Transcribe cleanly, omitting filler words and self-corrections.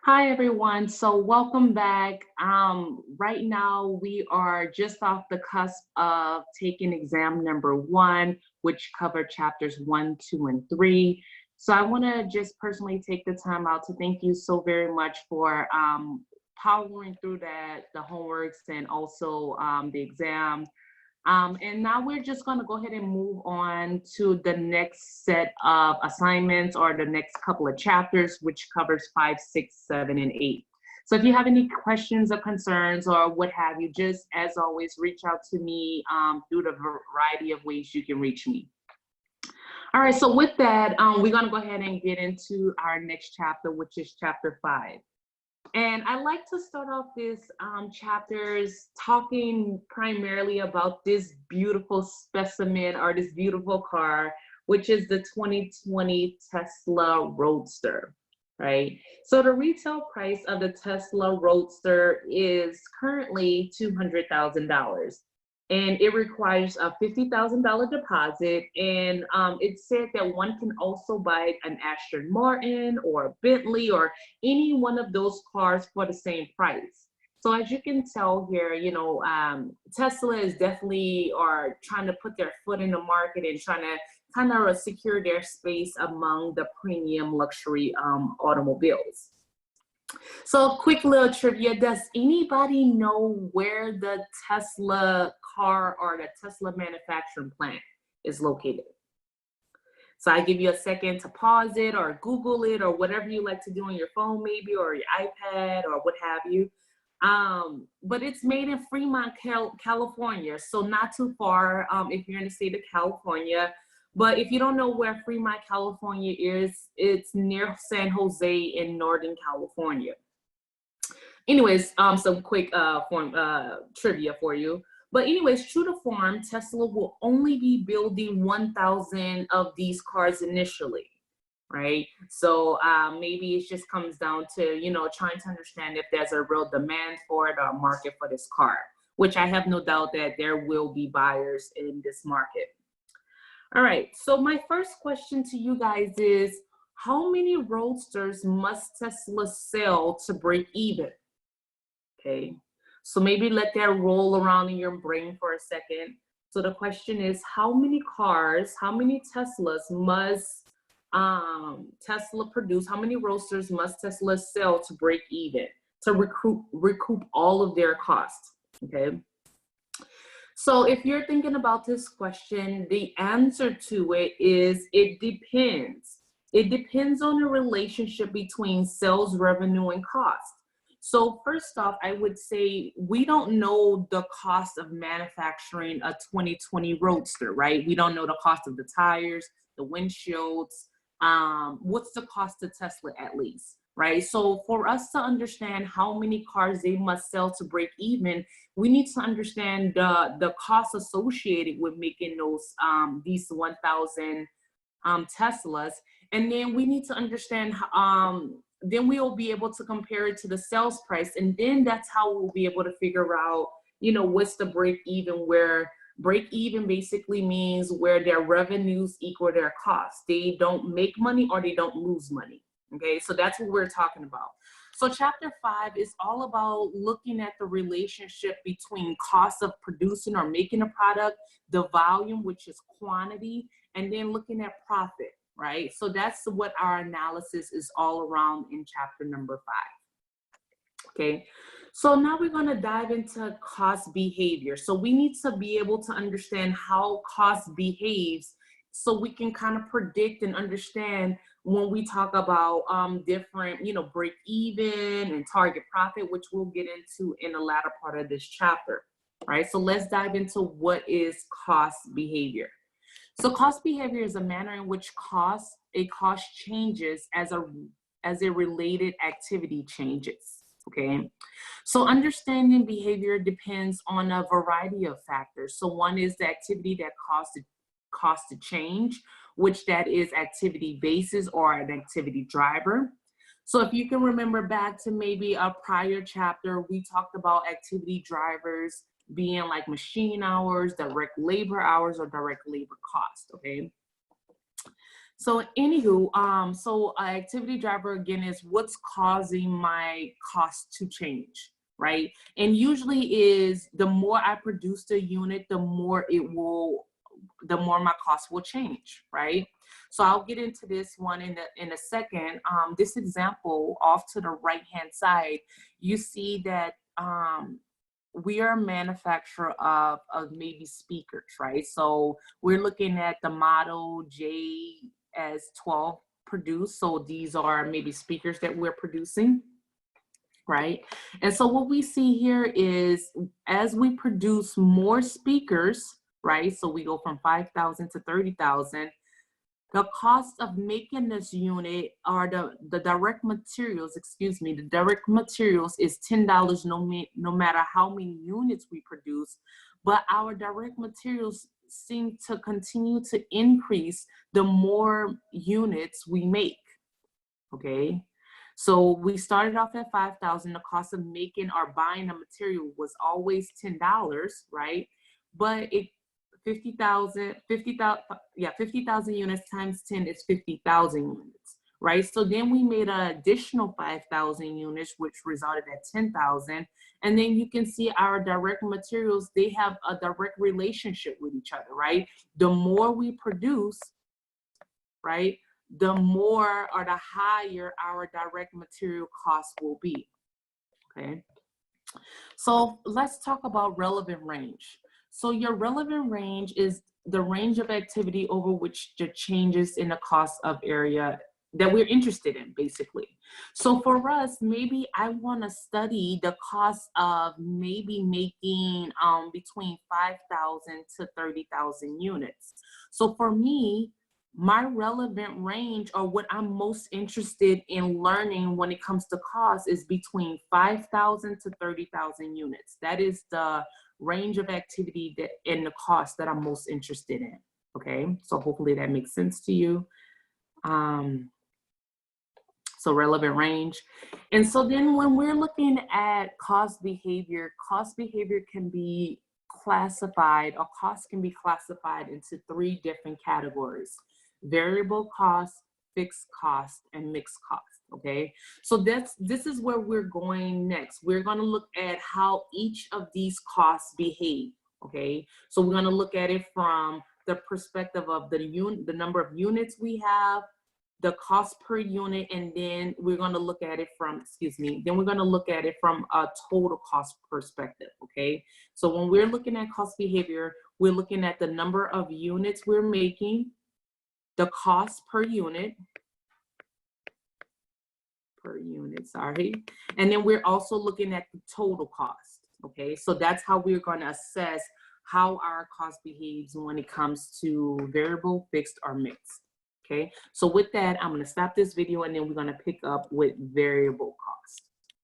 Hi, everyone. So, welcome back. Right now, we are just off the cusp of taking exam number one, which covered chapters one, two, and three. So, I want to just personally take the time out to thank you so very much for powering through the homeworks, and also the exam. And now we're just going to go ahead and move on to the next set of assignments, or the next couple of chapters, which covers 5, 6, 7, and 8. So if you have any questions or concerns or what have you, just as always, reach out to me through the variety of ways you can reach me. All right, so with that, we're going to go ahead and get into our next chapter, which is chapter 5. And I like to start off this chapters talking primarily about this beautiful specimen, or this beautiful car, which is the 2020 Tesla Roadster, right? So the retail price of the Tesla Roadster is currently $200,000. And it requires a $50,000 deposit. And it said that one can also buy an Aston Martin or a Bentley or any one of those cars for the same price. So as you can tell here, Tesla is definitely are trying to put their foot in the market and trying to kind of secure their space among the premium luxury automobiles. So quick little trivia, does anybody know where the Tesla car or the Tesla manufacturing plant is located? So I give you a second to pause it or Google it or whatever you like to do on your phone maybe, or your iPad or what have you. But it's made in Fremont, California, so not too far if you're in the state of California. But if you don't know where Fremont, California is, it's near San Jose in Northern California. Anyways, some quick trivia for you. But anyways, true to form, Tesla will only be building 1,000 of these cars initially, right? So maybe it just comes down to, trying to understand if there's a real demand for it or a market for this car, which I have no doubt that there will be buyers in this market. All right, so my first question to you guys is, how many Roadsters must Tesla sell to break even? Okay, so maybe let that roll around in your brain for a second. So the question is, how many cars, how many Teslas must Tesla produce? How many Roadsters must Tesla sell to break even, to recoup all of their costs? Okay. So if you're thinking about this question, the answer to it is it depends. It depends on the relationship between sales revenue and cost. So first off, I would say we don't know the cost of manufacturing a 2020 Roadster, right? We don't know the cost of the tires, the windshields. What's the cost to Tesla at least, right? So for us to understand how many cars they must sell to break even, we need to understand the cost associated with making these 1,000 Teslas. And then we need to understand then we'll be able to compare it to the sales price, and then that's how we'll be able to figure out, what's the break even, where break even basically means where their revenues equal their costs. They don't make money or they don't lose money. Okay, so that's what we're talking about. So chapter 5 is all about looking at the relationship between cost of producing or making a product, the volume, which is quantity, and then looking at profit, right? So that's what our analysis is all around in chapter number 5. Okay, so now we're going to dive into cost behavior. So we need to be able to understand how cost behaves so we can kind of predict and understand when we talk about different, break even and target profit, which we'll get into in the latter part of this chapter, right? So let's dive into what is cost behavior. So cost behavior is a manner in which a cost changes as a related activity changes. Okay, so understanding behavior depends on a variety of factors. So one is the activity that costs to change, which that is activity basis or an activity driver. So if you can remember back to maybe a prior chapter, we talked about activity drivers being like machine hours, direct labor hours, or direct labor cost, okay? So anywho, so activity driver again is what's causing my cost to change, right? And usually is the more I produce the unit, the more my cost will change, right? So I'll get into this one in a second. This example off to the right-hand side, you see that we are a manufacturer of maybe speakers, right? So we're looking at the model JS12 produced. So these are maybe speakers that we're producing, right? And so what we see here is as we produce more speakers, right? So we go from 5,000 to 30,000. The cost of making this unit or the direct materials, excuse me, the direct materials is $10 no matter how many units we produce, but our direct materials seem to continue to increase the more units we make, okay? So we started off at 5,000, the cost of making or buying a material was always $10, right? But 50,000 units times 10 is 50,000 units, right? So then we made an additional 5,000 units, which resulted at 10,000. And then you can see our direct materials, they have a direct relationship with each other, right? The more we produce, right, the more or the higher our direct material cost will be, okay? So let's talk about relevant range. So your relevant range is the range of activity over which the changes in the cost of area that we're interested in, basically. So for us, maybe I want to study the cost of maybe making between 5,000 to 30,000 units. So for me, my relevant range or what I'm most interested in learning when it comes to cost is between 5,000 to 30,000 units. That is the range of activity that and the cost that I'm most interested in, okay? So hopefully that makes sense to you. So relevant range. And so then when we're looking at cost behavior can be classified, or cost can be classified into 3 different categories: variable cost, fixed cost, and mixed cost, okay? So this is where we're going next. We're gonna look at how each of these costs behave, okay? So we're gonna look at it from the perspective of the number of units we have, the cost per unit, and then we're going to look at it from, then we're going to look at it from a total cost perspective, okay? So when we're looking at cost behavior, we're looking at the number of units we're making, the cost per unit, and then we're also looking at the total cost, okay? So that's how we're going to assess how our cost behaves when it comes to variable, fixed, or mixed. Okay, so with that, I'm going to stop this video and then we're going to pick up with variable cost.